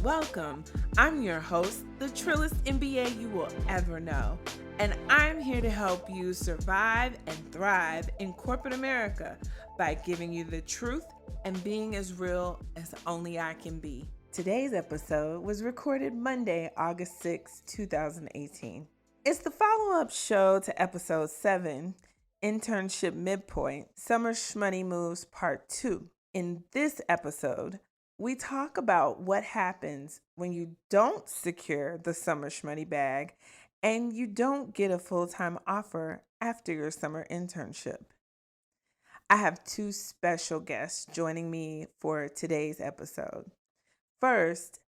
Welcome. I'm your host, the trillest MBA you will ever know. And I'm here to help you survive and thrive in corporate America by giving you the truth and being as real as only I can be. Today's episode was recorded Monday, August 6, 2018. It's the follow-up show to episode 7, Internship Midpoint, Summer Schmoney Moves Part 2. In this episode, we talk about what happens when you don't secure the Summer Schmoney bag and you don't get a full-time offer after your summer internship. I have two special guests joining me for today's episode. First,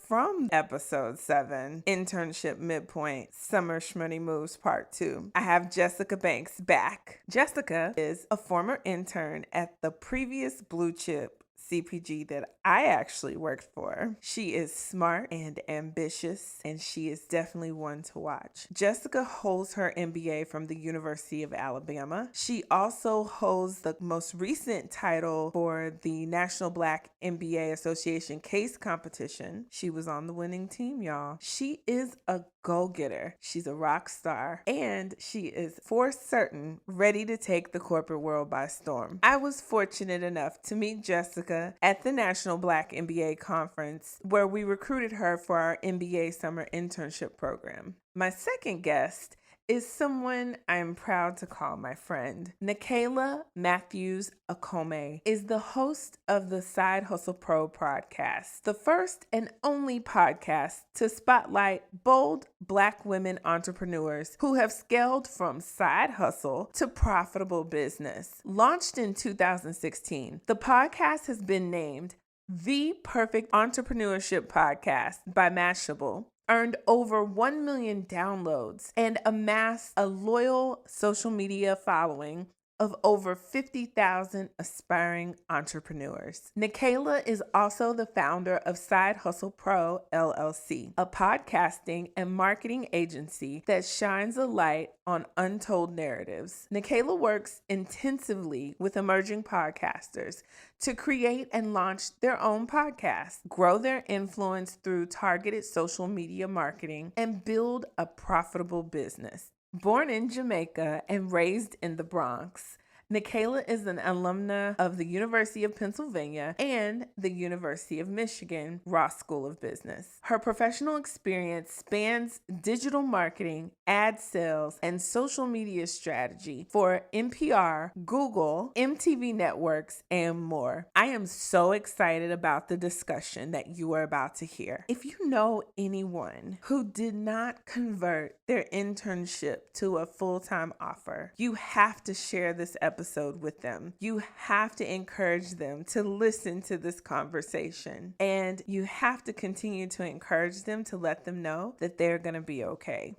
from episode 7, Internship Midpoint, Summer Schmoney Moves Part 2, I have Jessika Banks back. Jessika is a former intern at the previous blue chip CPG that I actually worked for. She is smart and ambitious, and she is definitely one to watch. Jessika holds her MBA from the University of Alabama. She also holds the most recent title for the National Black MBA Association case competition. She was on the winning team, y'all. She is a go-getter. She's a rock star, and she is for certain ready to take the corporate world by storm. I was fortunate enough to meet Jessika at the National Black MBA Conference, where we recruited her for our MBA summer internship program. My second guest is someone I'm proud to call my friend. Nicaila Matthews Akome is the host of the Side Hustle Pro podcast, the first and only podcast to spotlight bold Black women entrepreneurs who have scaled from side hustle to profitable business. Launched in 2016, the podcast has been named the perfect entrepreneurship podcast by Mashable, earned over 1 million downloads, and amassed a loyal social media following of over 50,000 aspiring entrepreneurs. Nicaila is also the founder of Side Hustle Pro, LLC, a podcasting and marketing agency that shines a light on untold narratives. Nicaila works intensively with emerging podcasters to create and launch their own podcasts, grow their influence through targeted social media marketing, and build a profitable business. Born in Jamaica and raised in the Bronx, Nicaila is an alumna of the University of Pennsylvania and the University of Michigan Ross School of Business. Her professional experience spans digital marketing, ad sales, and social media strategy for NPR, Google, MTV networks, and more. I am so excited about the discussion that you are about to hear. If you know anyone who did not convert their internship to a full-time offer, you have to share this episode with them. You have to encourage them to listen to this conversation, and you have to continue to encourage them to let them know that they're going to be okay.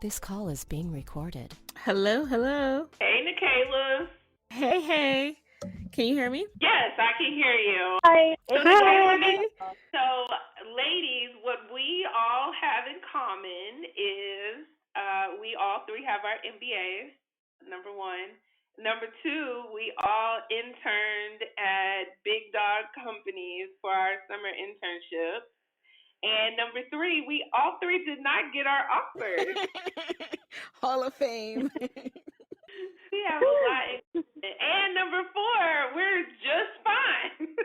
This call is being recorded. Hello. Hey, Nicaila. Hey. Can you hear me? Yes, I can hear you. Hi. So, ladies, what we all have in common is we all three have our MBAs, number one. Number two, we all interned at big dog companies for our summer internship. And number three, we all three did not get our offers. Hall of Fame. We have a lot in common. And number four, we're just fine.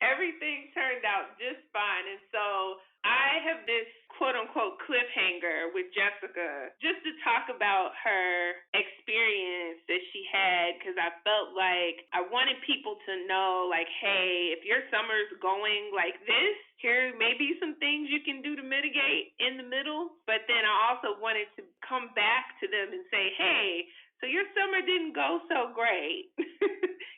Everything turned out just fine. And so I have this quote-unquote cliffhanger with Jessika just to talk about her experience that she had, because I felt like I wanted people to know, like, hey, if your summer's going like this, here may be some things you can do to mitigate in the middle. But then I also wanted to come back to them and say, hey, so your summer didn't go so great.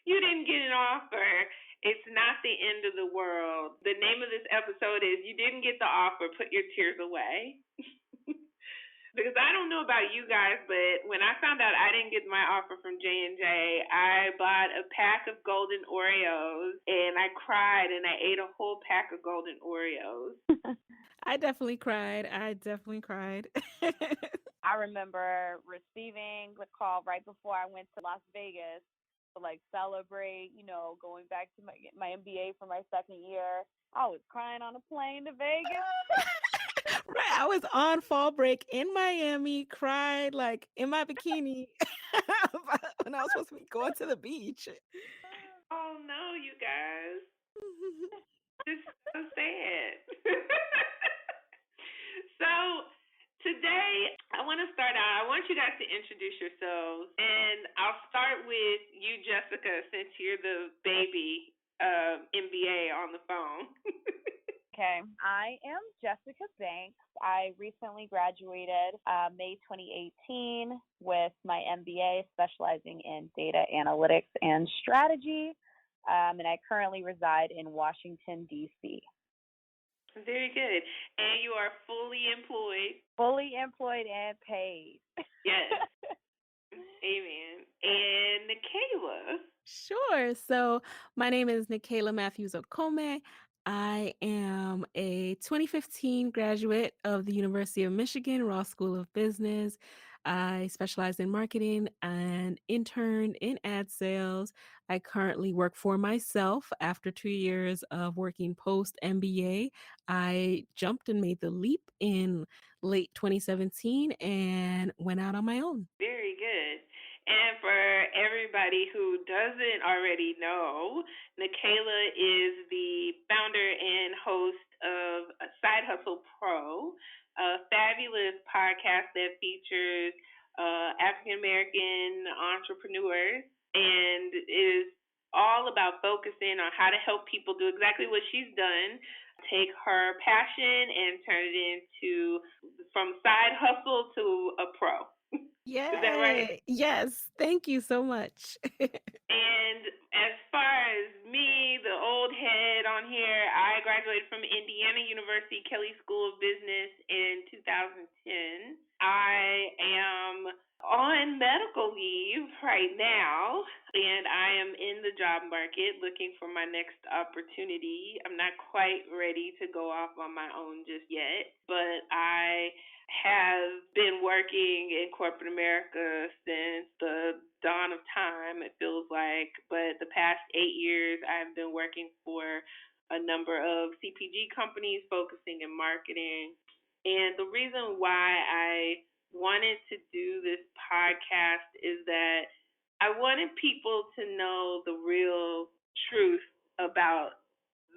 You didn't get an offer. It's not the end of the world. The name of this episode is You Didn't Get the Offer, Put Your Tears Away. Because I don't know about you guys, but when I found out I didn't get my offer from J&J, I bought a pack of golden Oreos, and I cried, and I ate a whole pack of golden Oreos. I definitely cried. I I remember receiving the call right before I went to Las Vegas to like celebrate, going back to my MBA for my second year. I was crying on a plane to Vegas. Right. I was on fall break in Miami, cried like in my bikini when I was supposed to be going to the beach. Oh no, you guys. It's so sad. So today I want to start out. I want you guys to introduce yourselves, and I'll start with you, Jessika, since you're the baby MBA on the phone. Okay. I am Jessika Banks. I recently graduated May 2018 with my MBA specializing in data analytics and strategy. And I currently reside in Washington, D.C. Very good. And you are fully employed. Fully employed and paid. Yes. Amen. And Nikayla. Sure. So my name is Nikayla Matthews Okome. I am a 2015 graduate of the University of Michigan Ross School of Business. I specialize in marketing and interned in ad sales. I currently work for myself after 2 years of working post MBA. I jumped and made the leap in late 2017 and went out on my own. Very good. And for everybody who doesn't already know, Nikayla is the founder and host of Side Hustle Pro, a fabulous podcast that features African American entrepreneurs and is all about focusing on how to help people do exactly what she's done. Take her passion and turn it into from side hustle to a pro. Yay. Is that right? Yes. Thank you so much. And as far as me, the old head on here, I graduated from Indiana University Kelley School of Business in 2010. I am on medical leave right now, and I am in the job market looking for my next opportunity. I'm not quite ready to go off on my own just yet, but I have been working in corporate America since the dawn of time, it feels like. But the past 8 years, I've been working for a number of CPG companies focusing in marketing. And the reason why I wanted to do this podcast is that I wanted people to know the real truth about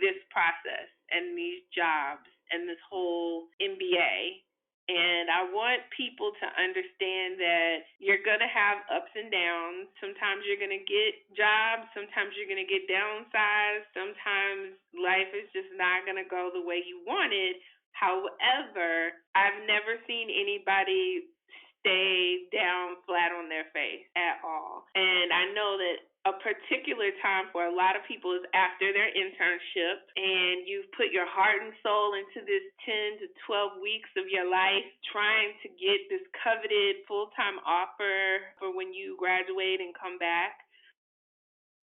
this process and these jobs and this whole MBA. And I want people to understand that you're going to have ups and downs. Sometimes you're going to get jobs. Sometimes you're going to get downsized. Sometimes life is just not going to go the way you wanted. However, I've never seen anybody stay down flat on their face at all. And I know that a particular time for a lot of people is after their internship, and you've put your heart and soul into this 10 to 12 weeks of your life trying to get this coveted full-time offer for when you graduate and come back.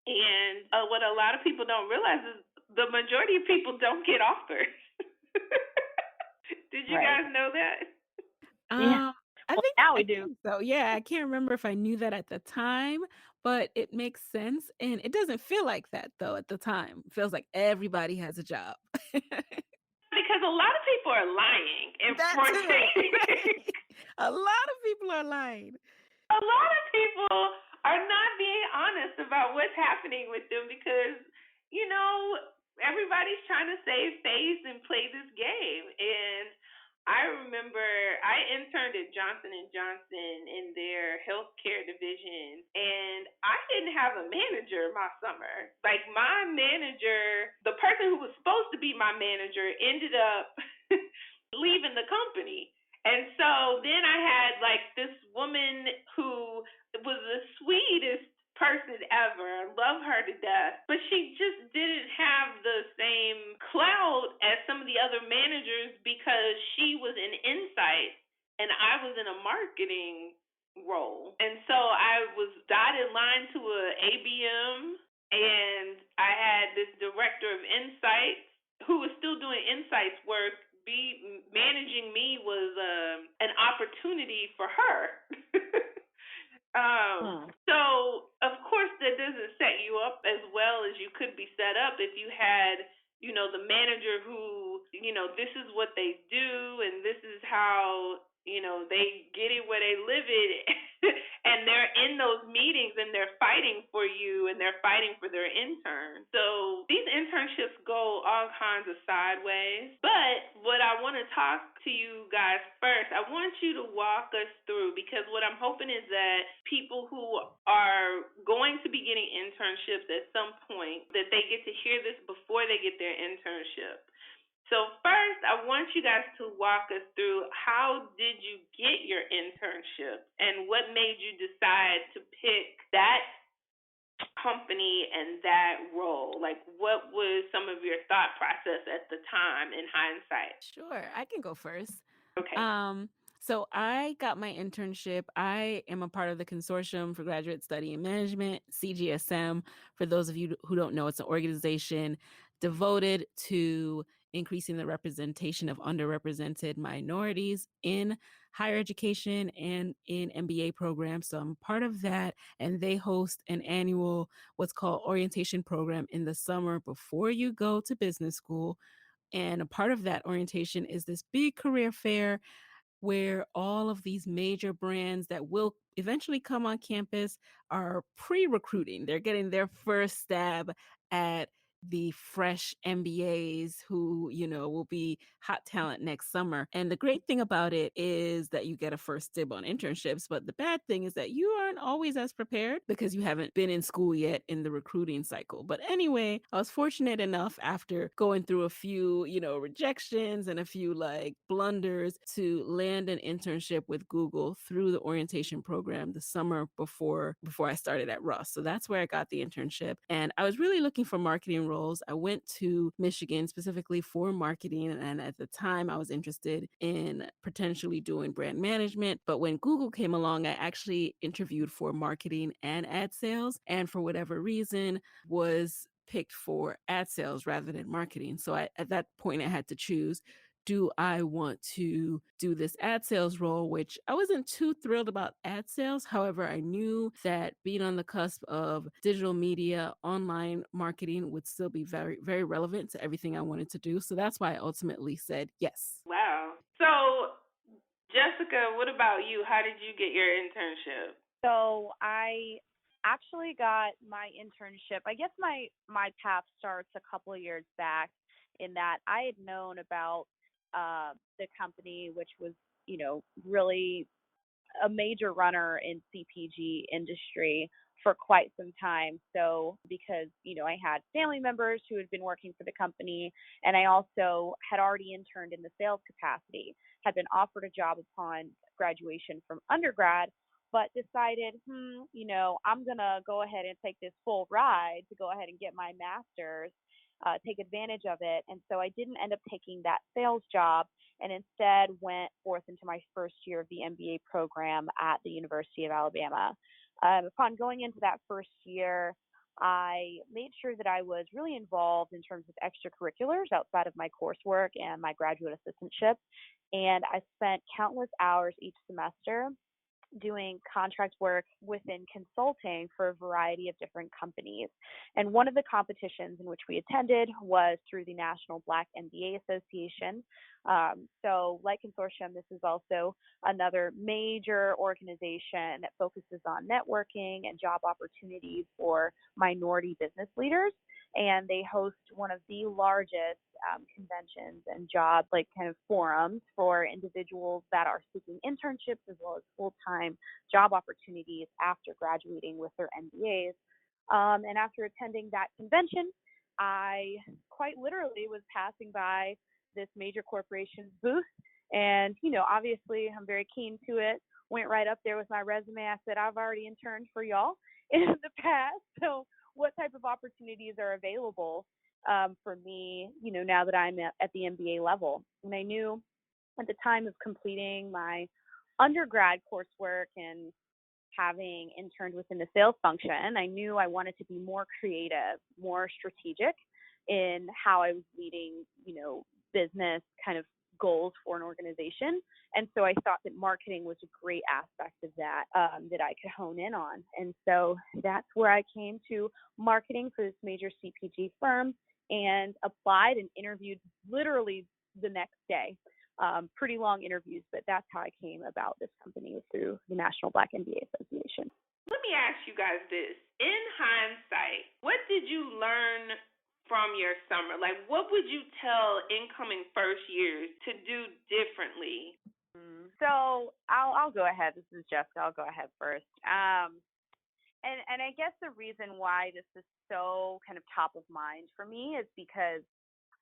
And what a lot of people don't realize is the majority of people don't get offers. Did you guys know that? Yeah. I Well, think now we I do. think so. Yeah, I can't remember if I knew that at the time, but it makes sense. And it doesn't feel like that though at the time. It feels like everybody has a job. Because a lot of people are lying and That too. fronting. Right. A lot of people are lying. A lot of people are not being honest about what's happening with them because, everybody's trying to save face and play this game. And I remember I interned at Johnson & Johnson in their healthcare division, and I didn't have a manager my summer. Like, my manager, the person who was supposed to be my manager, ended up leaving the company. And so then I had like this woman who was the sweetest person ever. I love her to death. But she just didn't have the same clout as some of the other managers because she was in insight and I was in a marketing role. And so I was dotted line to a ABM, and I had this director of insights who was still doing insights work. Managing me was an opportunity for her. So, of course, the that doesn't set you up as well as you could be set up if you had, the manager who, this is what they do and this is how, they get it where they live it. And they're in those meetings and they're fighting for you and they're fighting for their interns. So these internships go all kinds of sideways. But what I want to talk to you guys first, I want you to walk us through, because what I'm hoping is that people who are going to be getting internships at some point, that they get to hear this before they get their internship. So first, I want you guys to walk us through, how did you get your internship and what made you decide to pick that company and that role? Like, what was some of your thought process at the time in hindsight? Sure, I can go first. Okay. So I got my internship. I am a part of the Consortium for Graduate Study in Management, CGSM. For those of you who don't know, it's an organization devoted to increasing the representation of underrepresented minorities in higher education and in MBA programs. So I'm part of that, and they host an annual what's called orientation program in the summer before you go to business school. And a part of that orientation is this big career fair where all of these major brands that will eventually come on campus are pre-recruiting. They're getting their first stab at the fresh MBAs who, will be hot talent next summer. And the great thing about it is that you get a first dib on internships. But the bad thing is that you aren't always as prepared because you haven't been in school yet in the recruiting cycle. But anyway, I was fortunate enough, after going through a few, rejections and a few blunders, to land an internship with Google through the orientation program the summer before I started at Ross. So that's where I got the internship. And I was really looking for marketing roles. I went to Michigan specifically for marketing, and at the time I was interested in potentially doing brand management. But when Google came along, I actually interviewed for marketing and ad sales, and for whatever reason was picked for ad sales rather than marketing. So at that point, I had to choose, do I want to do this ad sales role, which I wasn't too thrilled about ad sales. However, I knew that being on the cusp of digital media, online marketing would still be very, very relevant to everything I wanted to do. So that's why I ultimately said yes. Wow. So, Jessika, what about you? How did you get your internship? So I actually got my internship. I guess my path starts a couple of years back, in that I had known about the company, which was, really a major runner in CPG industry for quite some time. So because, I had family members who had been working for the company, and I also had already interned in the sales capacity, had been offered a job upon graduation from undergrad, but decided, I'm going to go ahead and take this full ride to go ahead and get my master's, take advantage of it. And so I didn't end up taking that sales job, and instead went forth into my first year of the MBA program at the University of Alabama. Upon going into that first year, I made sure that I was really involved in terms of extracurriculars outside of my coursework and my graduate assistantship. And I spent countless hours each semester doing contract work within consulting for a variety of different companies. And one of the competitions in which we attended was through the National Black MBA Association. So like Consortium, this is also another major organization that focuses on networking and job opportunities for minority business leaders. And they host one of the largest conventions and job kind of forums for individuals that are seeking internships as well as full-time job opportunities after graduating with their MBAs. And after attending that convention, I quite literally was passing by this major corporation's booth, and obviously I'm very keen to it. Went right up there with my resume. I said, I've already interned for y'all in the past, so what type of opportunities are available for me, now that I'm at the MBA level? And I knew at the time of completing my undergrad coursework and having interned within the sales function, I knew I wanted to be more creative, more strategic in how I was leading, business kind of goals for an organization. And so I thought that marketing was a great aspect of that that I could hone in on. And so that's where I came to marketing for this major CPG firm and applied and interviewed literally the next day. Pretty long interviews, but that's how I came about this company, was through the National Black MBA Association. Let me ask you guys this. In hindsight, what did you learn from your summer? Like, what would you tell incoming first years to do differently? So I'll go ahead. This is Jessica. I'll go ahead first. And I guess the reason why this is so kind of top of mind for me is because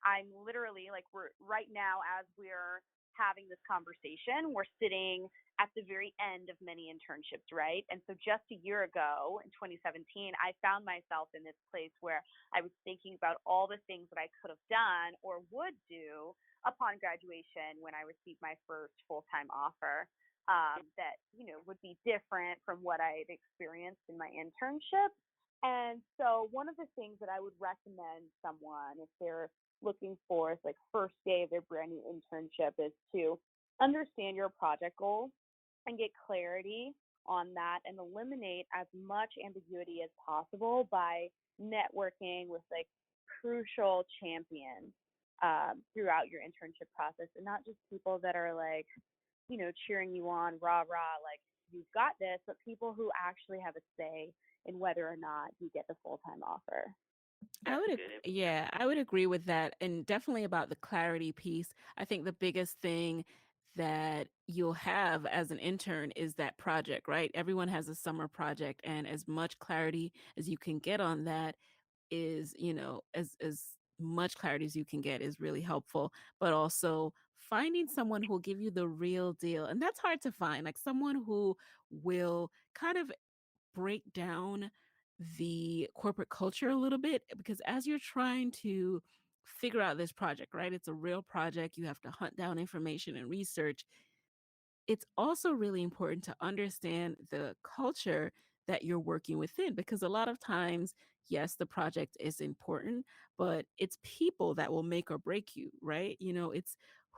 I'm literally, like, we're right now, as we're having this conversation, we're sitting at the very end of many internships, right? And so just a year ago, in 2017, I found myself in this place where I was thinking about all the things that I could have done or would do upon graduation when I received my first full-time offer, that, would be different from what I had experienced in my internship. And so one of the things that I would recommend someone, if they're looking for, like, first day of their brand new internship, is to understand your project goals and get clarity on that, and eliminate as much ambiguity as possible by networking with, like, crucial champions throughout your internship process, and not just people that are, like, cheering you on, rah rah, like, you've got this, but people who actually have a say in whether or not you get the full-time offer. I would agree with that, and definitely about the clarity piece. I think the biggest thing that you'll have as an intern is that project, right? Everyone has a summer project, and as much clarity as you can get on that is, as much clarity as you can get is really helpful. But also finding someone who'll give you the real deal, and that's hard to find, like someone who will kind of break down the corporate culture a little bit, because as you're trying to figure out this project, right? It's a real project. You have to hunt down information and research. It's also really important to understand the culture that you're working within, because a lot of times, yes, the project is important, but it's people that will make or break you, right? It's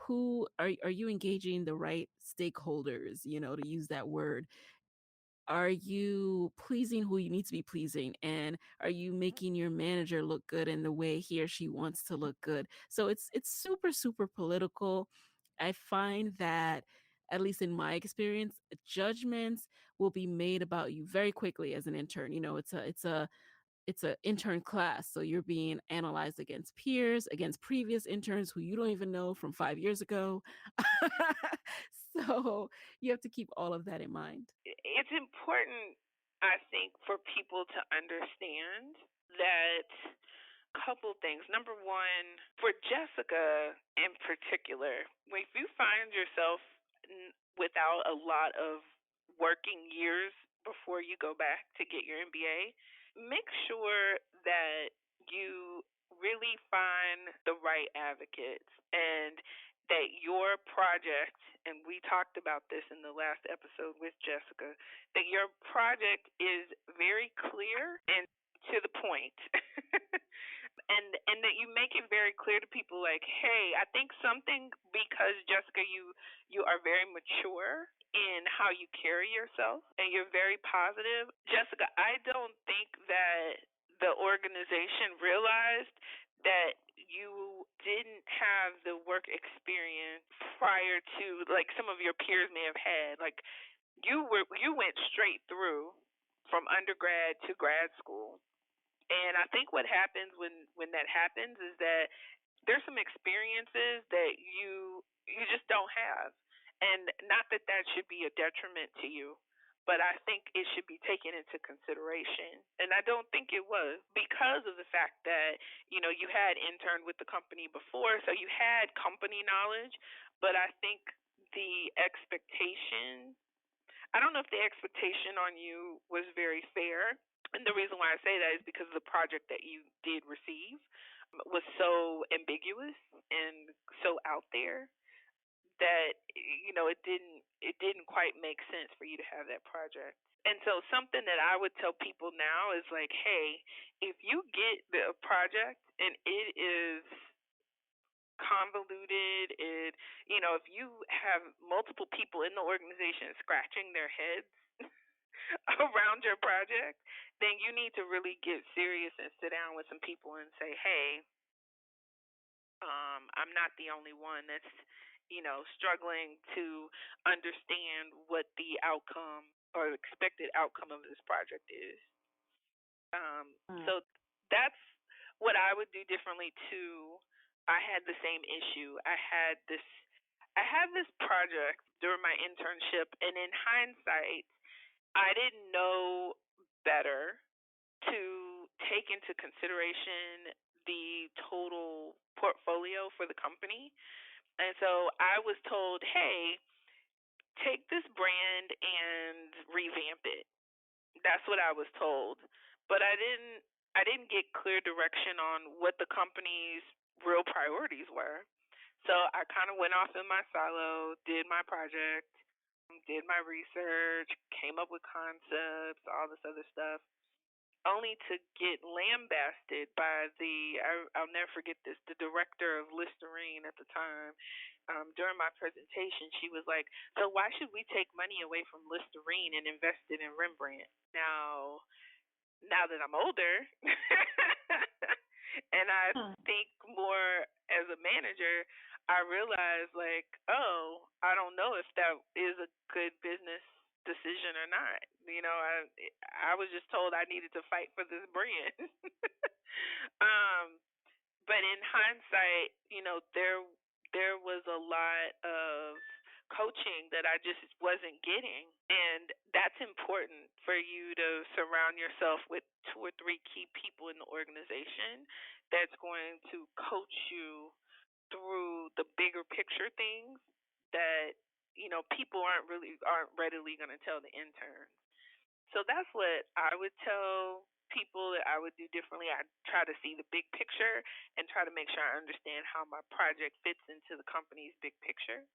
who are you engaging the right stakeholders, to use that word. Are you pleasing who you need to be pleasing? And are you making your manager look good in the way he or she wants to look good? So it's super, super political. I find that, at least in my experience, judgments will be made about you very quickly as an intern. It's a intern class, so you're being analyzed against peers, against previous interns who you don't even know from 5 years ago. So you have to keep all of that in mind. It's important, I think, for people to understand that couple things. Number one, for Jessika in particular, if you find yourself without a lot of working years before you go back to get your MBA, make sure that you really find the right advocates, and that your project, and we talked about this in the last episode with Jessika, that your project is very clear and to the point. and that you make it very clear to people, like, hey, I think something, because Jessika, you are very mature in how you carry yourself, and you're very positive. Jessika, I don't think that the organization realized that you didn't have the work experience prior to, like, some of your peers may have had. Like, you went straight through from undergrad to grad school. And I think what happens when that happens is that there's some experiences that you just don't have. And not that that should be a detriment to you, but I think it should be taken into consideration. And I don't think it was, because of the fact that, you had interned with the company before, so you had company knowledge. But I think the expectation, I don't know if the expectation on you was very fair. And the reason why I say that is because the project that you did receive was so ambiguous and so out there that it didn't quite make sense for you to have that project. And so something that I would tell people now is, like, hey, if you get the project and it is convoluted. If you have multiple people in the organization scratching their heads around your project, then you need to really get serious and sit down with some people and say, hey, I'm not the only one that's, struggling to understand what the outcome or expected outcome of this project is. So that's what I would do differently too. I had the same issue. I had this project during my internship, and in hindsight, I didn't know better to take into consideration the total portfolio for the company. And so I was told, hey, take this brand and revamp it. That's what I was told. But I didn't get clear direction on what the company's real priorities were. So I kind of went off in my silo, did my project, did my research, came up with concepts, all this other stuff, only to get lambasted by I'll never forget this, the director of Listerine at the time. During my presentation, she was like, so why should we take money away from Listerine and invest it in Rembrandt? Now that I'm older and I think more as a manager, I realize like, oh, I don't know if that is a good business decision or not. I was just told I needed to fight for this brand. But in hindsight, there was a lot of coaching that I just wasn't getting. And that's important for you to surround yourself with 2 or 3 key people in the organization that's going to coach you through the bigger picture things that, people aren't readily going to tell the interns. So that's what I would tell people that I would do differently. I try to see the big picture and try to make sure I understand how my project fits into the company's big picture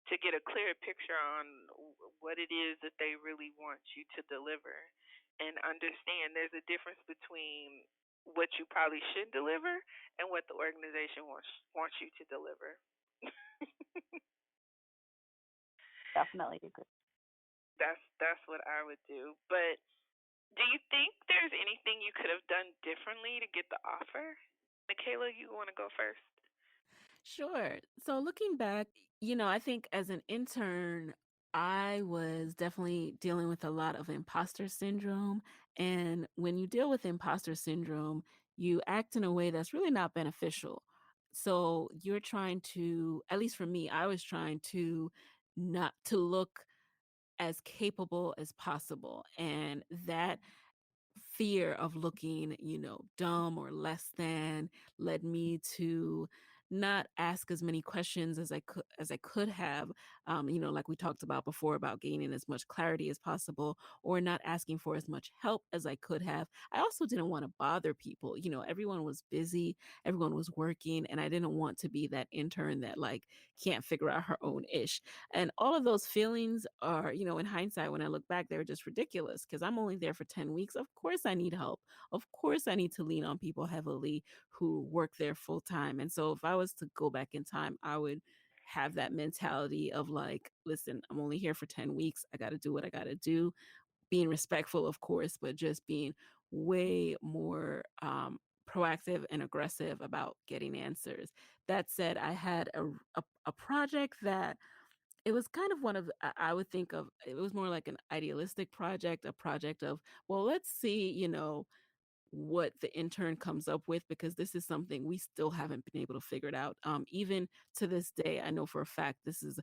to get a clear picture on what it is that they really want you to deliver, and understand there's a difference between what you probably should deliver and what the organization wants you to deliver. Definitely agree. That's what I would do. But do you think there's anything you could have done differently to get the offer? Nikayla, you want to go first? Sure. So looking back, I think as an intern, I was definitely dealing with a lot of imposter syndrome. And when you deal with imposter syndrome, you act in a way that's really not beneficial. So you're trying to, at least for me, I was trying to not to look as capable as possible. And that fear of looking, dumb or less than led me to not ask as many questions as I could have, like we talked about before about gaining as much clarity as possible, or not asking for as much help as I could have. I also didn't want to bother people. Everyone was busy, everyone was working, and I didn't want to be that intern that like can't figure out her own ish. And all of those feelings are, in hindsight, when I look back, they're just ridiculous because I'm only there for 10 weeks. Of course, I need help. Of course, I need to lean on people heavily who work there full time. And so if I was to go back in time, I would have that mentality of like, listen, I'm only here for 10 weeks. I got to do what I got to do, being respectful, of course, but just being way more proactive and aggressive about getting answers. That said, I had a project that it was kind of one of I would think of it was more like an idealistic project, a project of, well, let's see, what the intern comes up with, because this is something we still haven't been able to figure it out. Even to this day, I know for a fact this is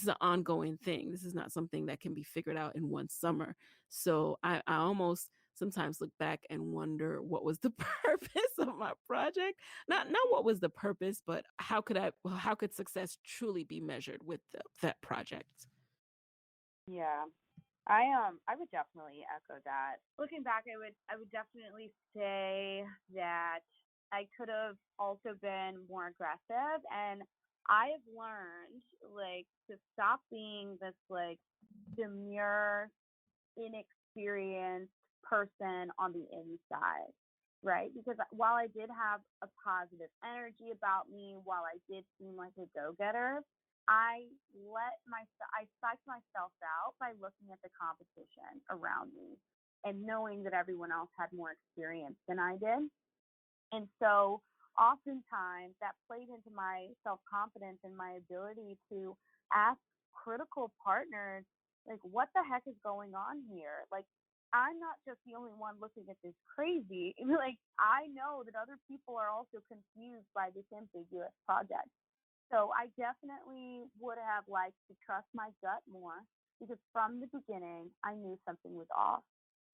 an ongoing thing. This is not something that can be figured out in one summer. So I almost sometimes look back and wonder what was the purpose of my project. Not what was the purpose, but how could success truly be measured with that project? Yeah. I would definitely echo that. Looking back, I would definitely say that I could have also been more aggressive, and I have learned like to stop being this like demure, inexperienced person on the inside. right? Because while I did have a positive energy about me, while I did seem like a go-getter, I psyched myself out by looking at the competition around me and knowing that everyone else had more experience than I did. And so oftentimes that played into my self confidence and my ability to ask critical partners, like, what the heck is going on here? Like, I'm not just the only one looking at this crazy. Like, I know that other people are also confused by this ambiguous project. So I definitely would have liked to trust my gut more because from the beginning, I knew something was off.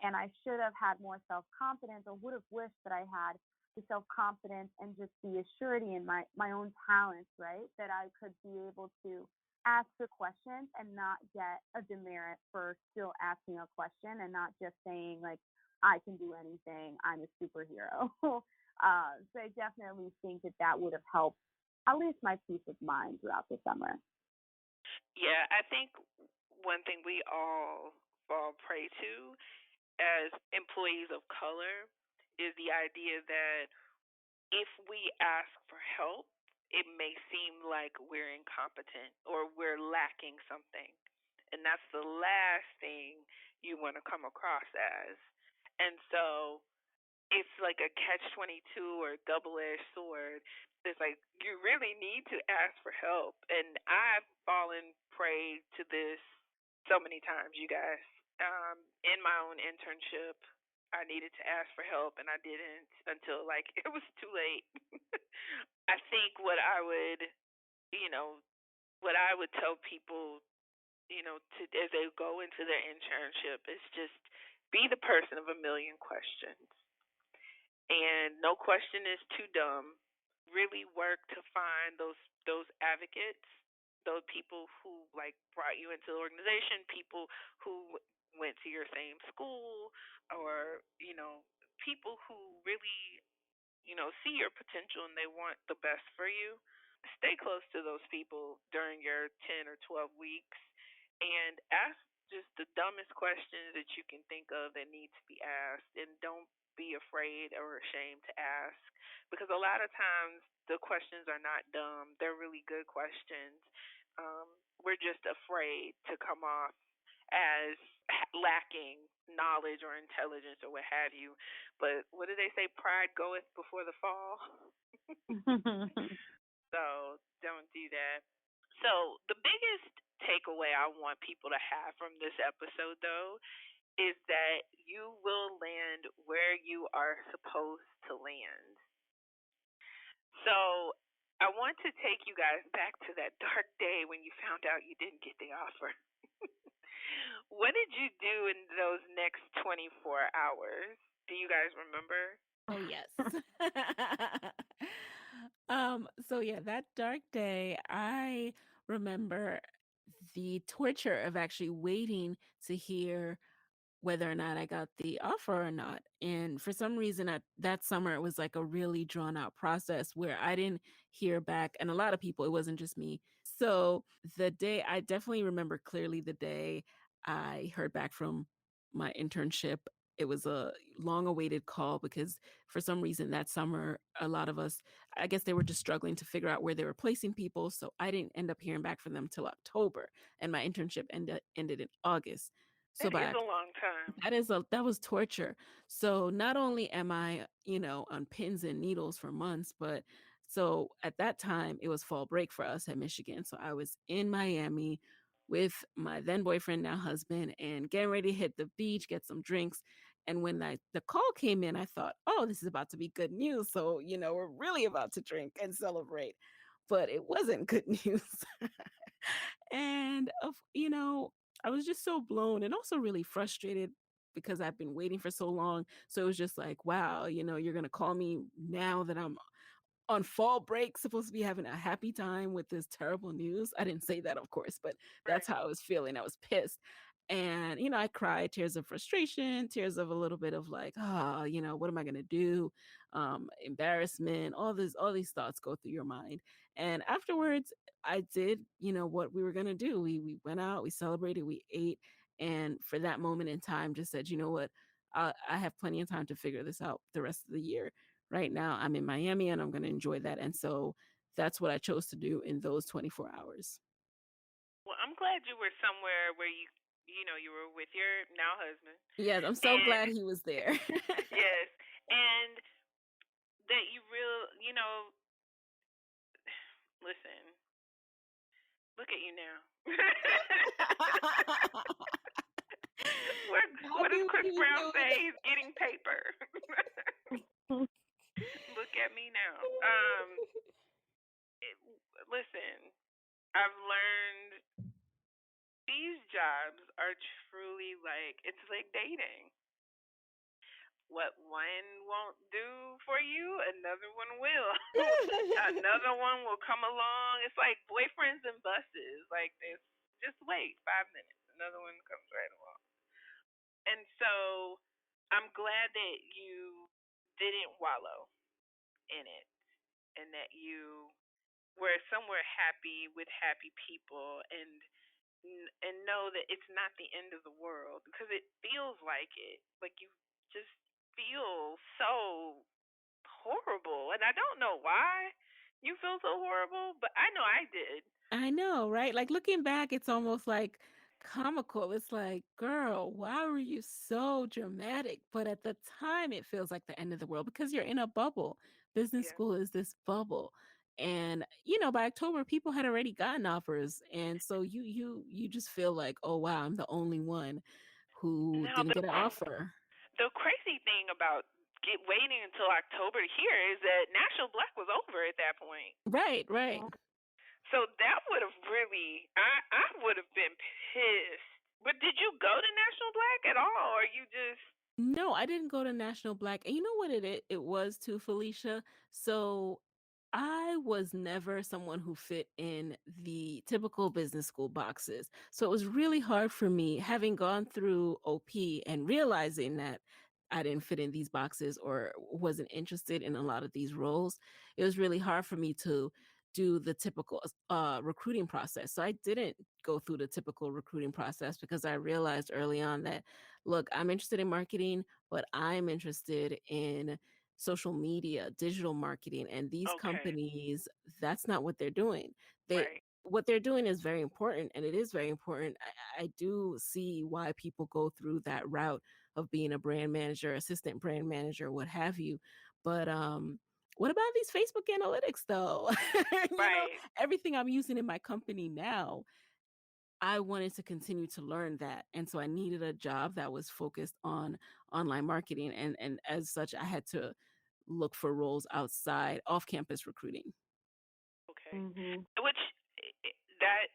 And I should have had more self confidence or would have wished that I had the self confidence and just the assurity in my own talents, right? That I could be able to ask the questions and not get a demerit for still asking a question and not just saying, like, I can do anything, I'm a superhero. So I definitely think that that would have helped at least my peace of mind throughout the summer. Yeah, I think one thing we all fall prey to as employees of color is the idea that if we ask for help, it may seem like we're incompetent or we're lacking something. And that's the last thing you want to come across as. And so it's like a catch 22 or double edged sword. It's like you really need to ask for help. And I've fallen prey to this so many times, you guys. In my own internship, I needed to ask for help and I didn't until like it was too late. I think you know, what I would tell people, to as they go into their internship is just be the person of a million questions. And no question is too dumb. Really work to find those advocates, those people who like brought you into the organization, people who went to your same school, or people who really see your potential and they want the best for you. Stay close to those people during your 10 or 12 weeks and ask just the dumbest questions that you can think of that need to be asked, and don't be afraid or ashamed to ask, because a lot of times the questions are not dumb, they're really good questions. We're just afraid to come off as lacking knowledge or intelligence or what have you. But what do they say? Pride goeth before the fall. So don't do that. So the biggest takeaway I want people to have from this episode, though, is that you will land where you are supposed to land. So I want to take you guys back to that dark day when you found out you didn't get the offer. What did you do in those next 24 hours? Do you guys remember? Oh, yes. So yeah, that dark day, I remember the torture of actually waiting to hear whether or not I got the offer or not. And for some reason, that summer, it was like a really drawn out process where I didn't hear back. And a lot of people, it wasn't just me. So the day, I definitely remember clearly the day I heard back from my internship. It was a long awaited call because for some reason that summer, a lot of us, I guess they were just struggling to figure out where they were placing people. So I didn't end up hearing back from them till October. And my internship ended in August. So That is by a long time. that was torture. So not only am I, on pins and needles for months, but so at that time it was fall break for us at Michigan. So I was in Miami with my then boyfriend, now husband, and getting ready to hit the beach, get some drinks. And when the call came in, I thought, oh, this is about to be good news. So, we're really about to drink and celebrate. But it wasn't good news. And I was just so blown and also really frustrated because I've been waiting for so long. So it was just like, wow, you're going to call me now that I'm on fall break, supposed to be having a happy time with this terrible news. I didn't say that, of course, but that's Right. how I was feeling. I was pissed. And, I cried tears of frustration, tears of a little bit of like, what am I going to do? Embarrassment, all these thoughts go through your mind. And afterwards, I did, what we were going to do. We went out, we celebrated, we ate. And for that moment in time, just said, you know what? I have plenty of time to figure this out the rest of the year. Right now, I'm in Miami and I'm going to enjoy that. And so that's what I chose to do in those 24 hours. Well, I'm glad you were somewhere where you were with your now husband. Yes, I'm so And glad he was there. yes, and that listen, look at you now. What does Happy Chris he's Brown doing say? He's getting paper. Look at me now. Listen, I've learned these jobs are truly it's like dating. What one won't do for you, another one will. Another one will come along. It's like boyfriends and buses. Like this, just wait 5 minutes. Another one comes right along. And so I'm glad that you didn't wallow in it and that you were somewhere happy with happy people and know that it's not the end of the world because it feels like it. Like you just feel so horrible. And I don't know why you feel so horrible, but I know I did. I know, right? Like looking back, it's almost like comical. It's like, girl, why were you so dramatic? But at the time, it feels like the end of the world because you're in a bubble. Business Yeah. school is this bubble. And by October, people had already gotten offers. And so you just feel like, oh wow, I'm the only one who Now didn't get an offer. the crazy thing about waiting until October to hear is that National Black was over at that point. Right, right. So that would have really, I would have been pissed. But did you go to National Black at all, or you just? No, I didn't go to National Black. And you know what it was too, Felicia? So I was never someone who fit in the typical business school boxes. So it was really hard for me having gone through OP and realizing that I didn't fit in these boxes or wasn't interested in a lot of these roles. It was really hard for me to do the typical recruiting process. So I didn't go through the typical recruiting process because I realized early on that look, I'm interested in marketing, but I'm interested in social media, digital marketing, and these Okay, companies, that's not what they're doing. They right. What they're doing is very important, and it is very important. I do see why people go through that route of being a brand manager, assistant brand manager, what have you. But what about these Facebook analytics though? Right. Everything I'm using in my company now, I wanted to continue to learn that. And so I needed a job that was focused on online marketing. And as such, I had to look for roles outside off campus recruiting. Okay. Which that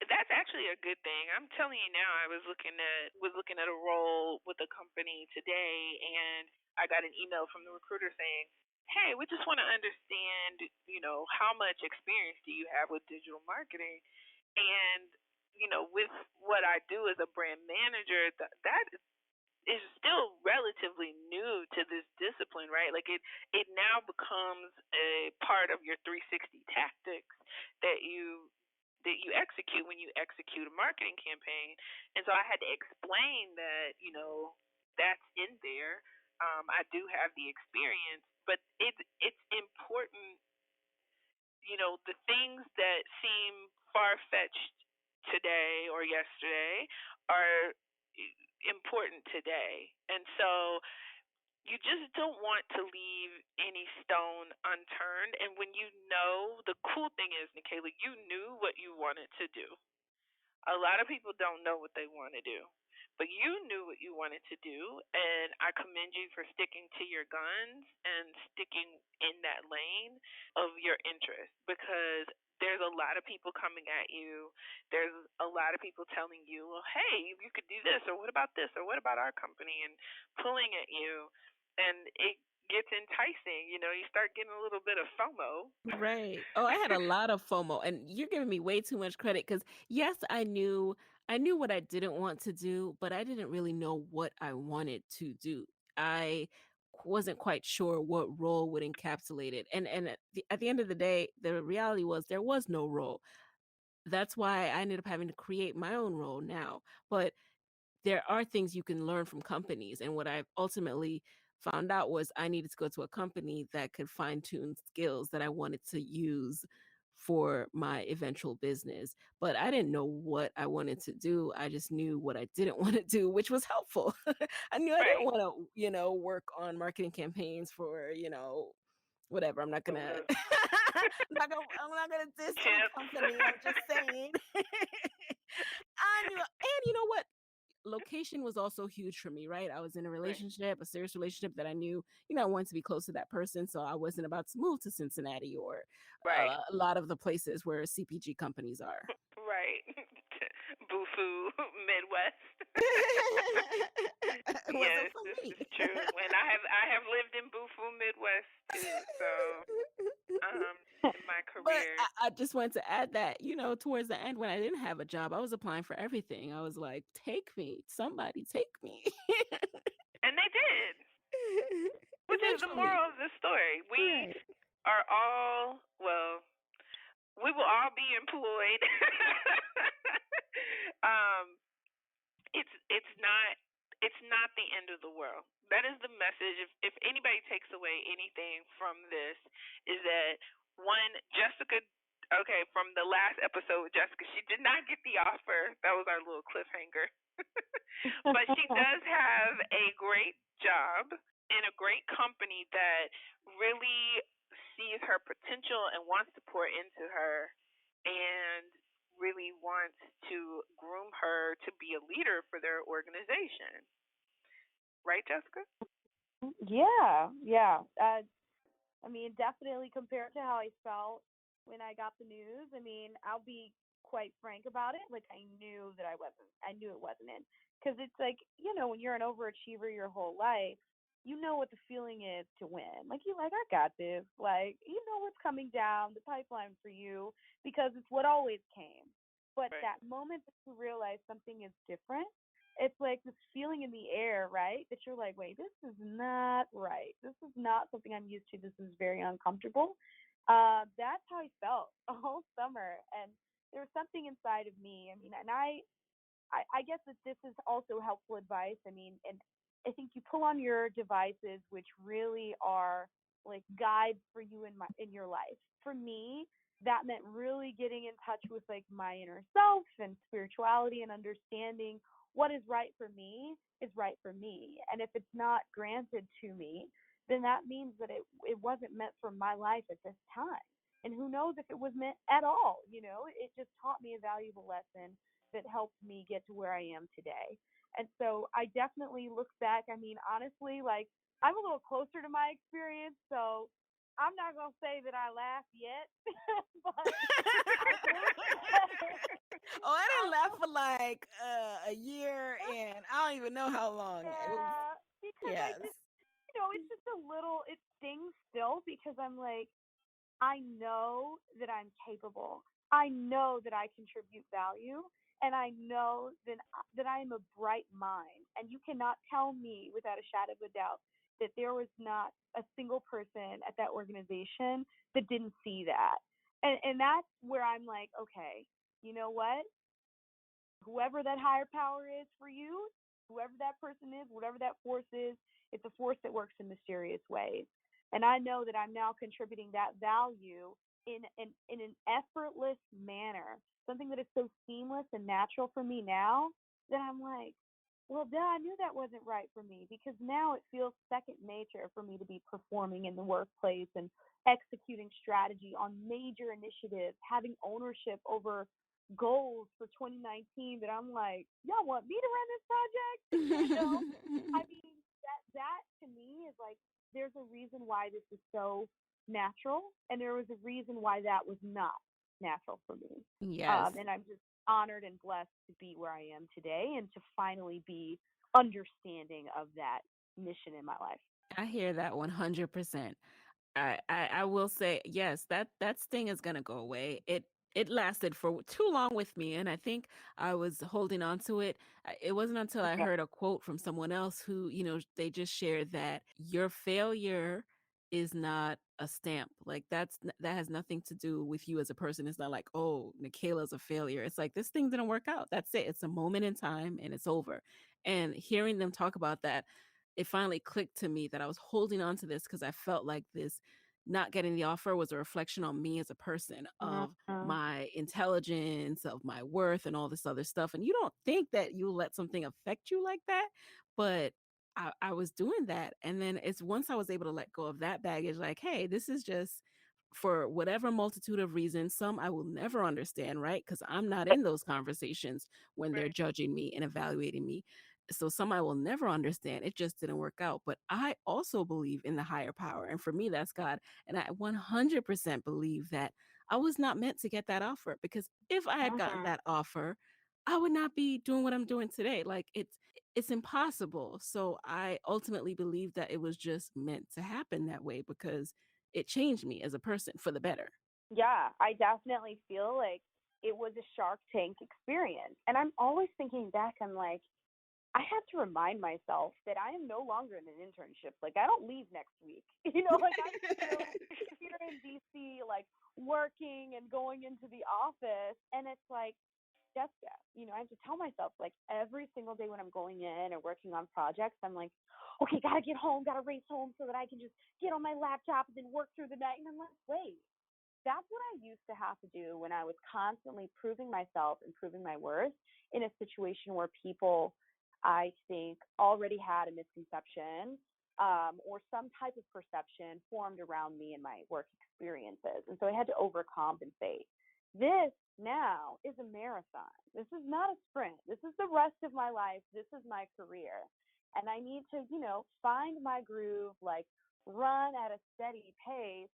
that's actually a good thing. I'm telling you now. I was looking at a role with a company today, and I got an email from the recruiter saying, "Hey, we just want to understand, how much experience do you have with digital marketing?" And with what I do as a brand manager, that is still relatively new to this discipline, right? Like it now becomes a part of your 360 tactics that you execute when you execute a marketing campaign. And so I had to explain that, that's in there. I do have the experience, but it's important, the things that seem far fetched today or yesterday are important today. And so you just don't want to leave any stone unturned. And when the cool thing is, Nikayla, you knew what you wanted to do. A lot of people don't know what they want to do, but you knew what you wanted to do, and I commend you for sticking to your guns and sticking in that lane of your interest because there's a lot of people coming at you. There's a lot of people telling you, well, hey, you could do this, or what about this, or what about our company, and pulling at you, and it gets enticing. You start getting a little bit of FOMO. Right. Oh, I had a lot of FOMO, and you're giving me way too much credit because yes, I knew what I didn't want to do, but I didn't really know what I wanted to do. I wasn't quite sure what role would encapsulate it. And at the end of the day, the reality was there was no role. That's why I ended up having to create my own role now. But there are things you can learn from companies. And what I ultimately found out was I needed to go to a company that could fine tune skills that I wanted to use for my eventual business. But I didn't know what I wanted to do. I just knew what I didn't want to do, which was helpful. I knew I didn't Right. want to, work on marketing campaigns for, whatever. I'm not Oh gonna no. I'm not gonna diss any Chips. company. I'm just saying. I knew, and you know what? Location was also huge for me, right? I was in a Right. relationship, a serious relationship that I knew, I wanted to be close to that person. So I wasn't about to move to Cincinnati or Right. a lot of the places where CPG companies are. Right. Bufu Midwest. It wasn't Yes, for this me. is true. And I have lived in Bufu Midwest too. So in my But career. I just wanted to add that, towards the end when I didn't have a job, I was applying for everything. I was like, take me, somebody take me. And they did. Which is the Eventually. moral of the story. We Right. are all, well, we will all be employed. um, it's not the end of the world. That is the message. If anybody takes away anything from this, is that one, Jessica, okay, from the last episode with Jessica, she did not get the offer. That was our little cliffhanger. But she does have a great job in a great company that really sees her potential and wants to pour into her and really wants to groom her to be a leader for their organization. Right, Jessica? Yeah, yeah. I mean, definitely compared to how I felt when I got the news. I mean, I'll be quite frank about it. Like, I knew it wasn't in. Because it's like, when you're an overachiever your whole life, you know what the feeling is to win. Like, you're like, I got this. Like, you know what's coming down the pipeline for you because it's what always came. But Right. that moment that you realize something is different, it's like this feeling in the air, right? That you're like, wait, this is not right. This is not something I'm used to. This is very uncomfortable. That's how I felt all summer. And there was something inside of me. I mean, and I guess that this is also helpful advice. I mean, and I think you pull on your devices, which really are like guides for you in your life. For me, that meant really getting in touch with like my inner self and spirituality and understanding what is right for me is right for me. And if it's not granted to me, then that means that it wasn't meant for my life at this time. And who knows if it was meant at all, It just taught me a valuable lesson that helped me get to where I am today. And so I definitely look back. I mean, honestly, like I'm a little closer to my experience, so I'm not gonna say that I laugh yet, but I will say, Oh, I I didn't laugh will, for like a year, and I don't even know how long. It was, yeah, because I yes. just, it's just a little, it stings still because I'm like, I know that I'm capable. I know that I contribute value, and I know that I am a bright mind. And you cannot tell me without a shadow of a doubt that there was not a single person at that organization that didn't see that. And that's where I'm like, okay, you know what? Whoever that higher power is for you, whoever that person is, whatever that force is, it's a force that works in mysterious ways. And I know that I'm now contributing that value in an effortless manner, something that is so seamless and natural for me now that I'm like, well, duh, I knew that wasn't right for me because now it feels second nature for me to be performing in the workplace and executing strategy on major initiatives, having ownership over goals for 2019 that I'm like, y'all want me to run this project? I mean, that to me is like, there's a reason why this is so natural, and there was a reason why that was not natural for me. Yes, And I'm just honored and blessed to be where I am today and to finally be understanding of that mission in my life. I hear that 100%. I will say yes, that sting is gonna go away. It lasted for too long with me, and I think I was holding on to it. It wasn't until I Yeah. heard a quote from someone else who, they just shared that your failure is not a stamp. Like that has nothing to do with you as a person. It's not like, oh, Nikayla's a failure. It's like this thing didn't work out. That's it. It's a moment in time and it's over. And hearing them talk about that, it finally clicked to me that I was holding on to this because I felt like this not getting the offer was a reflection on me as a person, of Mhm. my intelligence, of my worth, and all this other stuff. And you don't think that you let something affect you like that, but I was doing that. And then it's once I was able to let go of that baggage, like, hey, this is just for whatever multitude of reasons, some I will never understand, right? Because I'm not in those conversations when they're Right. judging me and evaluating me. So some I will never understand. It just didn't work out. But I also believe in the higher power. And for me, that's God. And I 100% believe that I was not meant to get that offer, because if I had gotten Mhm. that offer, I would not be doing what I'm doing today. Like it's impossible. So I ultimately believe that it was just meant to happen that way because it changed me as a person for the better. Yeah, I definitely feel like it was a Shark Tank experience. And I'm always thinking back, I'm like, I have to remind myself that I am no longer in an internship. Like, I don't leave next week. Like, I'm still here in DC, like, working and going into the office. And it's like, Jessica, I have to tell myself, like, every single day when I'm going in and working on projects, I'm like, okay, gotta get home, gotta race home so that I can just get on my laptop and then work through the night. And I'm like, wait, that's what I used to have to do when I was constantly proving myself and proving my worth in a situation where people, I think, already had a misconception, or some type of perception formed around me and my work experiences. And so I had to overcompensate. This now is a marathon. This is not a sprint. This is the rest of my life. This is my career. And I need to, find my groove, like run at a steady pace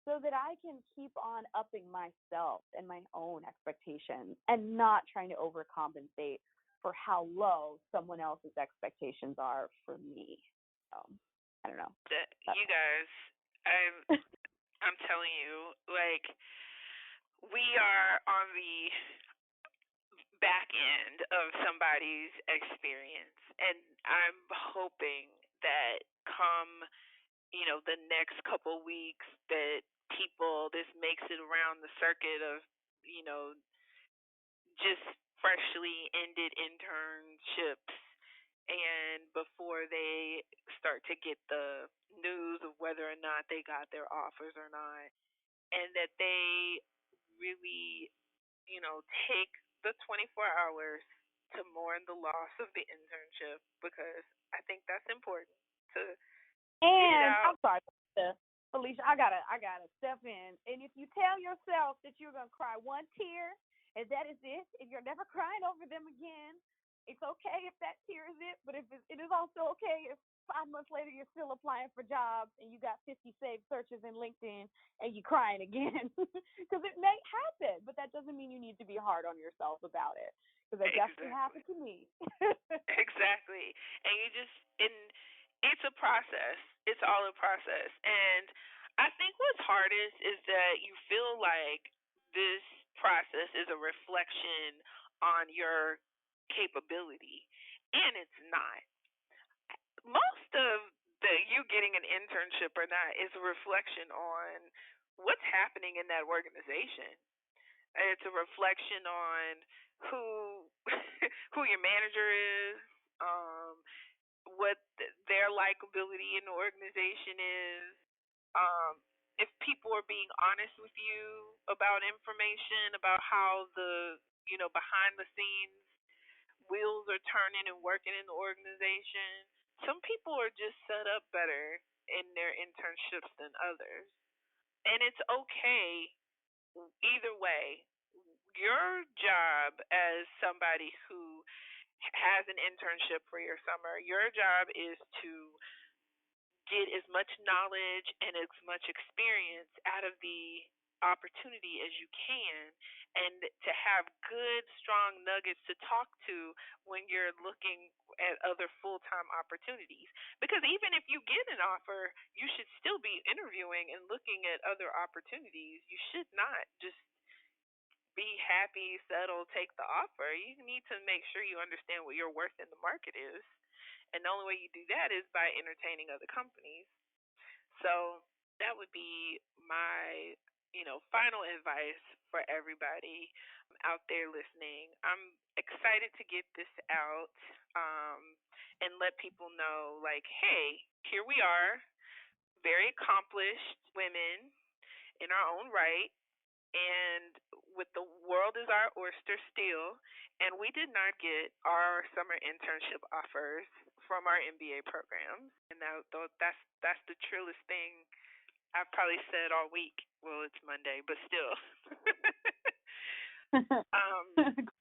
so that I can keep on upping myself and my own expectations and not trying to overcompensate for how low someone else's expectations are for me. So I don't know. You guys, I'm I'm telling you, like, we are on the back end of somebody's experience, and I'm hoping that come, the next couple weeks, that this makes it around the circuit of, you know, just freshly ended internships, and before they start to get the news of whether or not they got their offers or not, and that they really, take the 24 hours to mourn the loss of the internship, because I think that's important to get it And I'm out. sorry, Felicia, I gotta step in. And if you tell yourself that you're gonna cry one tear and that is it, and you're never crying over them again, it's okay if that tear is it. But it is also okay if 5 months later you're still applying for jobs and you got 50 saved searches in LinkedIn and you're crying again, because it may happen. But that doesn't mean you need to be hard on yourself about it, because that definitely Exactly. happened to me. Exactly. And it's a process. It's all a process. And I think what's hardest is that you feel like this process is a reflection on your capability. And it's not. Most of the you getting an internship or not is a reflection on what's happening in that organization. It's a reflection on who who your manager is, um, what their likability in the organization is, if people are being honest with you about information, about how the behind the scenes wheels are turning and working in the organization. Some people are just set up better in their internships than others, and it's okay either way. Your job as somebody who has an internship for your summer, your job is to get as much knowledge and as much experience out of the opportunity as you can, and to have good strong nuggets to talk to when you're looking at other full-time opportunities, because even if you get an offer, you should still be interviewing and looking at other opportunities. You should not just be happy, settle, take the offer. You need to make sure you understand what your worth in the market is. And the only way you do that is by entertaining other companies. So that would be my, final advice for everybody out there listening. I'm excited to get this out, and let people know, like, hey, here we are, very accomplished women in our own right, and with the world is our oyster still, and we did not get our summer internship offers from our MBA programs, and that's the trillest thing I've probably said all week. Well, it's Monday, but still.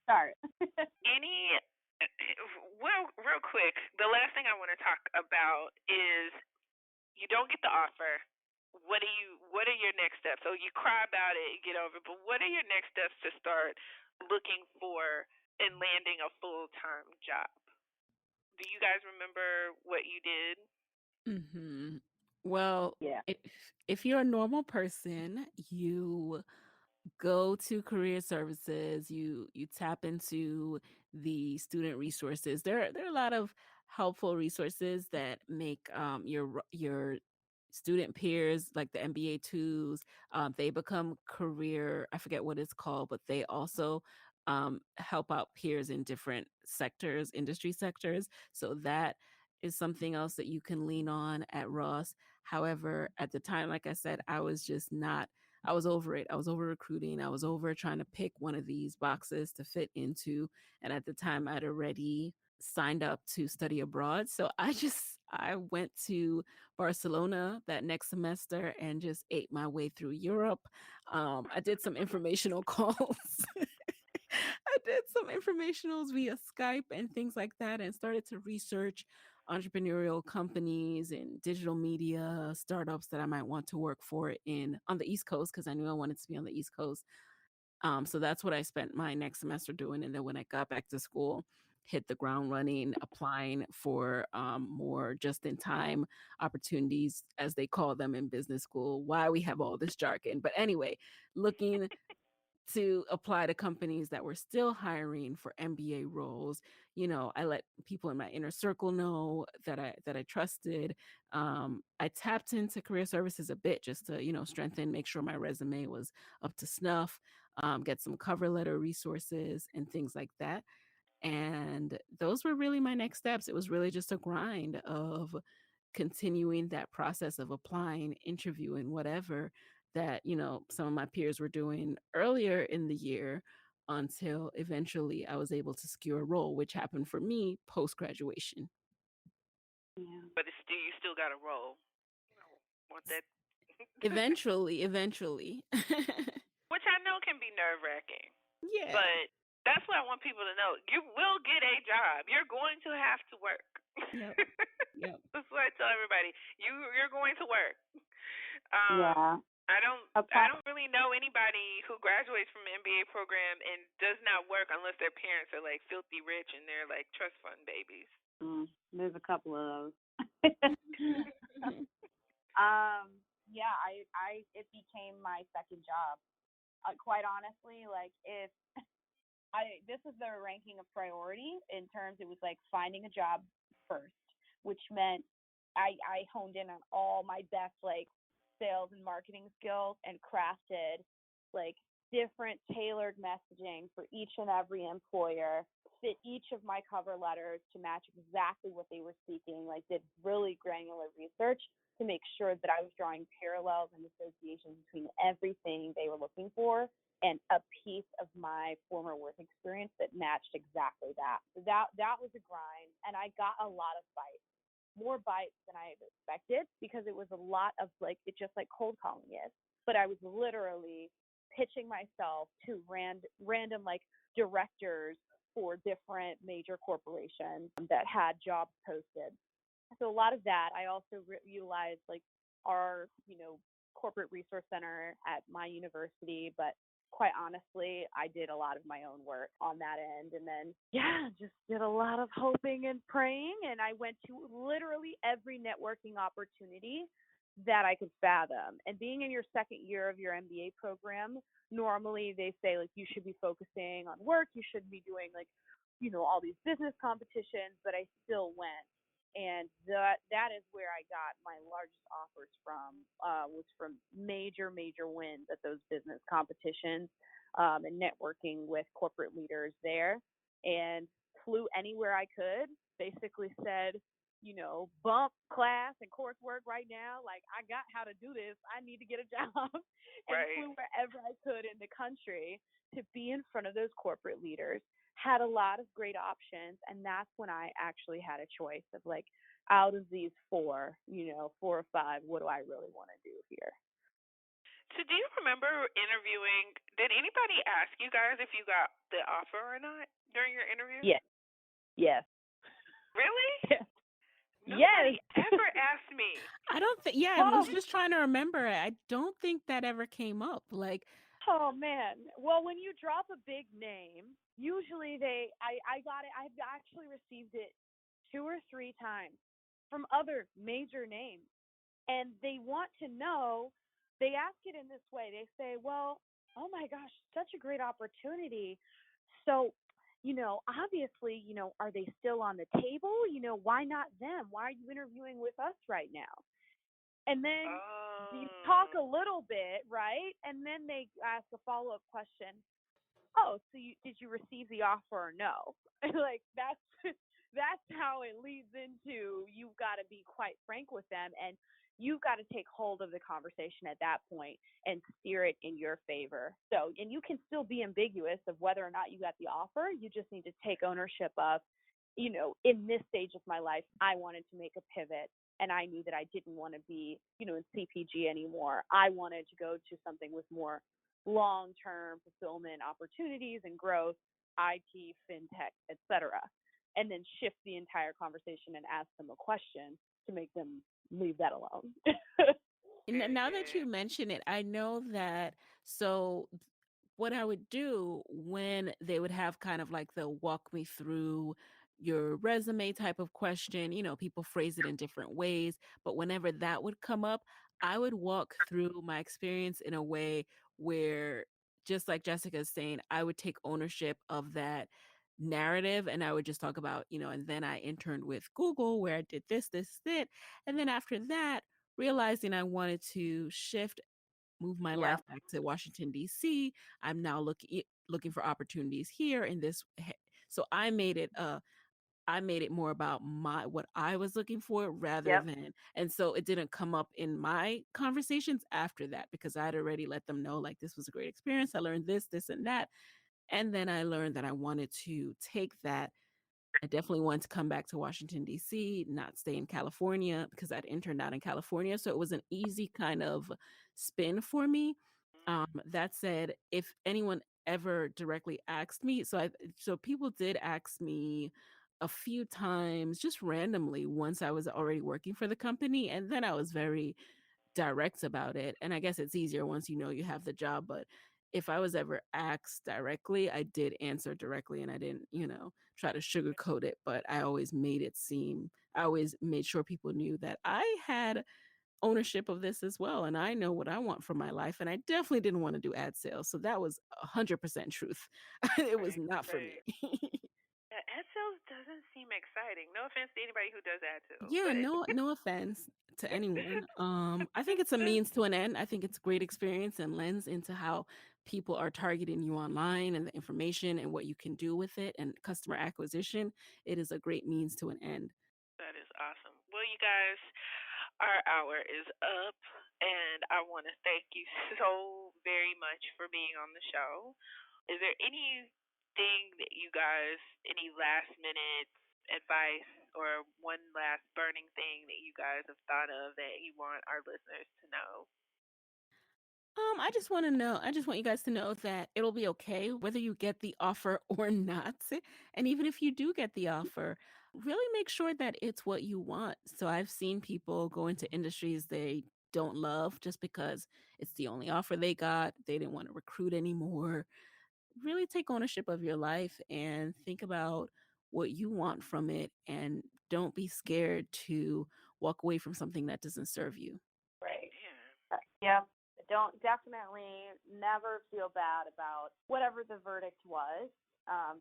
Start. Any real quick, the last thing I want to talk about is you don't get the offer. What are your next steps? So you cry about it, you get over it, but what are your next steps to start looking for and landing a full-time job? Do you guys remember what you did? Mm-hmm. Well, Yeah. if you're a normal person, you go to career services, you tap into the student resources. There are a lot of helpful resources that make your student peers, like the MBA twos, they become career, I forget what it's called, but they also help out peers in different sectors, industry sectors. So that is something else that you can lean on at Ross. However, at the time, like I said, I was just not, I was over it. I was over recruiting. I was over trying to pick one of these boxes to fit into. And at the time, I'd already signed up to study abroad. So I went to Barcelona that next semester and just ate my way through Europe. I did some informational calls. I did some informationals via Skype and things like that, and started to research entrepreneurial companies and digital media startups that I might want to work for in on the East Coast, because I knew I wanted to be on the East Coast. So that's what I spent my next semester doing. And then when I got back to school, hit the ground running, applying for more just in time opportunities, as they call them in business school. Why we have all this jargon. But anyway, looking to apply to companies that were still hiring for MBA roles. I let people in my inner circle know that I trusted. I tapped into career services a bit just to, strengthen, make sure my resume was up to snuff, get some cover letter resources and things like that. And those were really my next steps. It was really just a grind of continuing that process of applying, interviewing, whatever that, some of my peers were doing earlier in the year, until eventually I was able to secure a role, which happened for me post graduation. Yeah. But you still got to roll. Want that? Eventually. Which I know can be nerve-wracking. Yeah. But that's what I want people to know. You will get a job. You're going to have to work. Yep. Yep. That's what I tell everybody. You're going to work. Yeah. I don't really know anybody who graduates from an MBA program and does not work unless their parents are like filthy rich and they're like trust fund babies. There's a couple of those. Yeah, it became my second job. Quite honestly, like if this was the ranking of priority in terms, it was like finding a job first, which meant I honed in on all my best like sales and marketing skills and crafted like different tailored messaging for each and every employer, fit each of my cover letters to match exactly what they were seeking, like did really granular research to make sure that I was drawing parallels and associations between everything they were looking for and a piece of my former work experience that matched exactly that. So that was a grind, and I got a lot of bites, more bites than I had expected, because it was a lot of like, it's just like cold calling is. But I was literally pitching myself to random like directors for different major corporations that had jobs posted. So a lot of that, I also utilized like our, corporate resource center at my university, but quite honestly, I did a lot of my own work on that end. And then, just did a lot of hoping and praying. And I went to literally every networking opportunity that I could fathom. And being in your second year of your MBA program, normally they say like you should be focusing on work, you shouldn't be doing like, all these business competitions, but I still went. And that is where I got my largest offers from, was from major wins at those business competitions, and networking with corporate leaders there, and flew anywhere I could. Basically said, bump class and coursework right now. Like, I got how to do this. I need to get a job. And Right. flew wherever I could in the country to be in front of those corporate leaders. Had a lot of great options. And that's when I actually had a choice of, like, out of these four, 4 or 5, what do I really want to do here? So do you remember interviewing? Did anybody ask you guys if you got the offer or not during your interview? Yes. Yes. Really? Yes. Nobody ever asked me. I don't think, yeah, I was just trying to remember it. I don't think that ever came up. Like, Oh man. Well, when you drop a big name, usually I got it. I've actually received it 2 or 3 times from other major names. And they want to know, they ask it in this way. They say, well, oh my gosh, such a great opportunity. So, obviously, are they still on the table? Why not them? Why are you interviewing with us right now? And then you talk a little bit, right? And then they ask a follow-up question. Oh, so did you receive the offer or no? Like, that's how it leads into, you've got to be quite frank with them, and you've got to take hold of the conversation at that point and steer it in your favor. So, and you can still be ambiguous of whether or not you got the offer. You just need to take ownership of, in this stage of my life, I wanted to make a pivot, and I knew that I didn't want to be, in CPG anymore. I wanted to go to something with more long-term fulfillment opportunities and growth, IT, fintech, etc., and then shift the entire conversation and ask them a question to make them leave that alone. now that you mention it, I know that. So what I would do when they would have kind of like the walk me through your resume type of question, people phrase it in different ways, but whenever that would come up, I would walk through my experience in a way where, just like Jessica is saying, I would take ownership of that narrative, and I would just talk about, and then I interned with Google where I did this, that. And then after that, realizing I wanted to move my life back to Washington D.C. I'm now looking for opportunities here in this. So I made it more about what I was looking for rather than, and so it didn't come up in my conversations after that because I'd already let them know, like, this was a great experience. I learned this, and that. And then I learned that I wanted to take that. I definitely wanted to come back to Washington, D.C., not stay in California because I'd interned out in California. So it was an easy kind of spin for me. That said, if anyone ever directly asked me, so people did ask me a few times just randomly once I was already working for the company. And then I was very direct about it. And I guess it's easier once you know you have the job. But if I was ever asked directly, I did answer directly and I didn't, try to sugarcoat it. But I always made sure people knew that I had ownership of this as well. And I know what I want from my life. And I definitely didn't want to do ad sales. So that was 100% truth. It was not for me. Yeah, ad sales doesn't seem exciting. No offense to anybody who does ad sales, Yeah, but no offense to anyone. I think it's a means to an end. I think it's a great experience and lens into how people are targeting you online and the information and what you can do with it and customer acquisition. It is a great means to an end. that is awesome. Well, you guys, our hour is up, and I want to thank you so very much for being on the show. Is there anything that you guys, any last minute advice or one last burning thing that you guys have thought of that you want our listeners to know? I just want you guys to know that it'll be okay whether you get the offer or not. And even if you do get the offer, really make sure that it's what you want. So I've seen people go into industries they don't love just because it's the only offer they got. They didn't want to recruit anymore. Really take ownership of your life and think about what you want from it, and don't be scared to walk away from something that doesn't serve you. Right. Yeah. Yeah. Don't, definitely never feel bad about whatever the verdict was.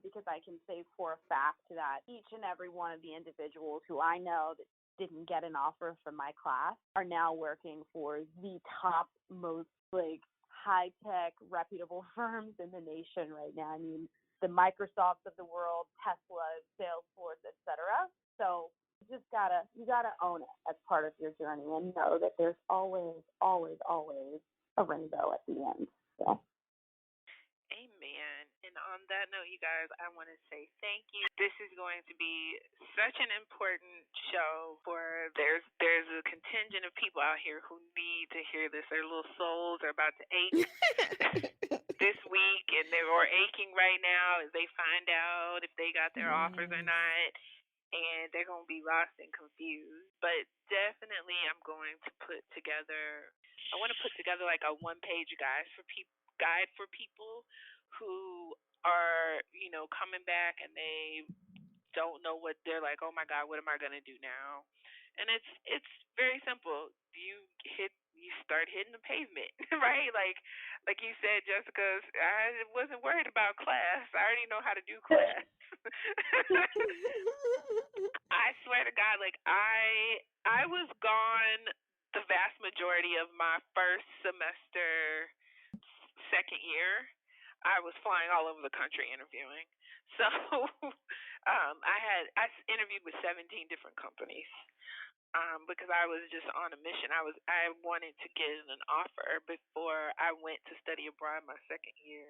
because I can say for a fact that each and every one of the individuals who I know that didn't get an offer from my class are now working for the top most high-tech reputable firms in the nation right now. I mean, the Microsofts of the world, Tesla, Salesforce, etc. So you gotta own it as part of your journey and know that there's always, always, always a rainbow at the end. So. Amen. And on that note, you guys, I want to say thank you. This is going to be such an important show for there's a contingent of people out here who need to hear this. Their little souls are about to ache this week, and they're aching right now as they find out if they got their offers or not. And they're going to be lost and confused. But definitely I want to put together like a one-page guide for people who are, coming back and they don't know what they're like, oh my God, what am I going to do now? And it's very simple. You start hitting the pavement, right? Like you said, Jessica, I wasn't worried about class. I already know how to do class. I swear to God, I was gone the vast majority of my first semester, second year. I was flying all over the country interviewing. So I interviewed with 17 different companies because I was just on a mission. I wanted to get an offer before I went to study abroad my second year.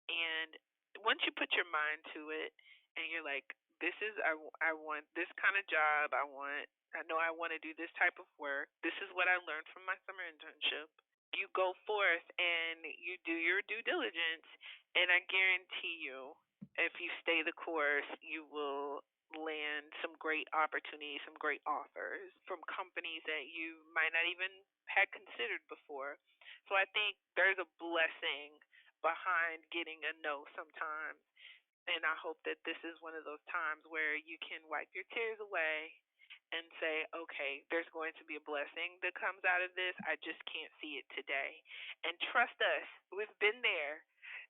And once you put your mind to it and you're like, I want this kind of job. I know I want to do this type of work. This is what I learned from my summer internship. You go forth and you do your due diligence, and I guarantee you, if you stay the course, you will land some great opportunities, some great offers from companies that you might not even had considered before. So I think there's a blessing behind getting a no sometimes. And I hope that this is one of those times where you can wipe your tears away and say, okay, there's going to be a blessing that comes out of this. I just can't see it today. And trust us, we've been there.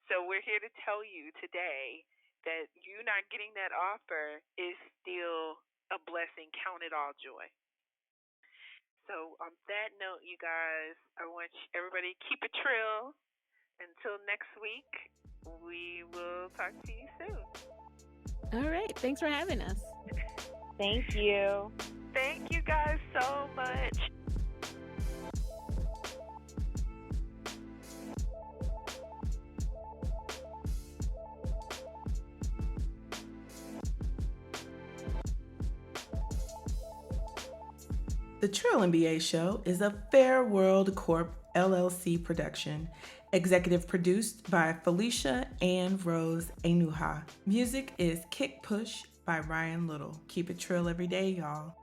So we're here to tell you today that you not getting that offer is still a blessing. Count it all joy. So on that note, you guys, I want everybody to keep it trill. Until next week, we will talk to you soon. All right. Thanks for having us. Thank you. Thank you guys so much. The Trill MBA Show is a Fair World Corp LLC production, executive produced by Felicia and Rose Enuha. Music is Kick Push by Ryan Little. Keep it trill every day, y'all.